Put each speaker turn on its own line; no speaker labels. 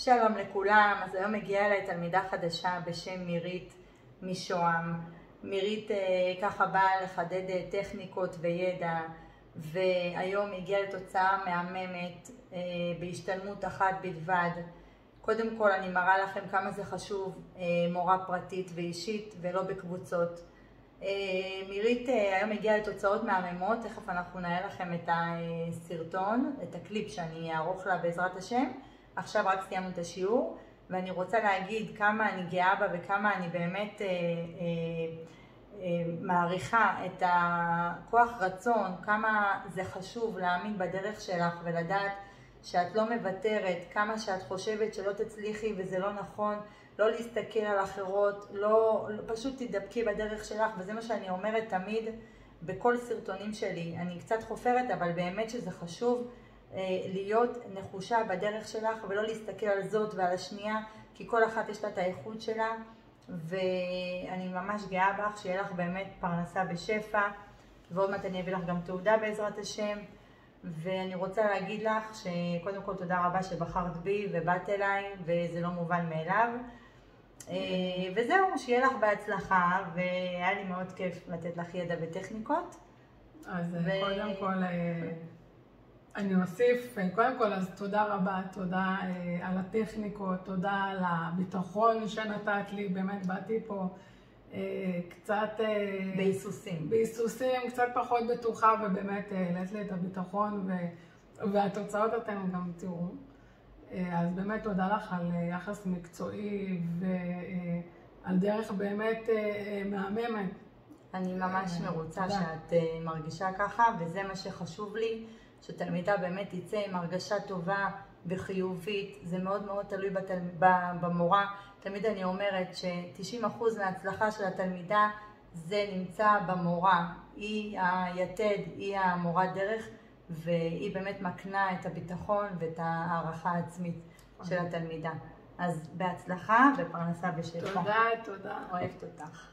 שלום לכולם, אז היום הגיעה אליי תלמידה חדשה בשם מירית משוהם. מירית ככה באה לחדד טכניקות וידע, והיום הגיעה לתוצאה מהממת בהשתלמות אחת בלבד. קודם כל אני מראה לכם כמה זה חשוב, מורה פרטית ואישית ולא בקבוצות. מירית היום הגיעה לתוצאות מהממות, תכף אנחנו נראה לכם את הסרטון, את הקליפ שאני אערוך לה בעזרת השם. עכשיו רק סיימנו את השיעור, ואני רוצה להגיד כמה אני גאה בה וכמה אני באמת מעריכה את הכוח רצון, כמה זה חשוב להאמין בדרך שלך ולדעת שאת לא מוותרת, כמה שאת חושבת שלא תצליחי וזה לא נכון, לא להסתכל על אחרות, פשוט תדבקי בדרך שלך, וזה מה שאני אומרת תמיד בכל סרטונים שלי. אני קצת חופרת, אבל באמת שזה חשוב להיות נחושה בדרך שלך ולא להסתכל על זאת ועל השנייה, כי כל אחת יש לה את האיכות שלה, ואני ממש גאה בך, שיהיה לך באמת פרנסה בשפע, ועוד מעט אני אביא לך גם תעודה בעזרת השם. ואני רוצה להגיד לך שקודם כל תודה רבה שבחרת בי ובאת אליי, וזה לא מובן מאליו. וזהו, שיהיה לך בהצלחה, והיה לי מאוד כיף לתת לך ידע וטכניקות.
אז קודם כל אני אוסיף, קודם כל אז תודה רבה, תודה על הטכניקות, תודה על הביטחון שנתת לי, באמת באתי פה קצת בהיסוסים, קצת פחות בטוחה, ובאמת העלית לי את הביטחון, והתוצאות אתם גם תראו. אז באמת תודה לך על יחס מקצועי ועל דרך באמת מהממת.
אני ממש מרוצה שאת מרגישה ככה, וזה מה שחשוב לי, שתלמידה באמת תצא עם הרגשה טובה וחיובית. זה מאוד מאוד תלוי במורה. תמיד אני אומרת ש90% מההצלחה של התלמידה זה נמצא במורה. היא היתד, היא המורה דרך, והיא באמת מקנה את הביטחון ואת הערכה העצמית של התלמידה. אז בהצלחה ופרנסה בשפע.
תודה, תודה.
אוהבת אותך.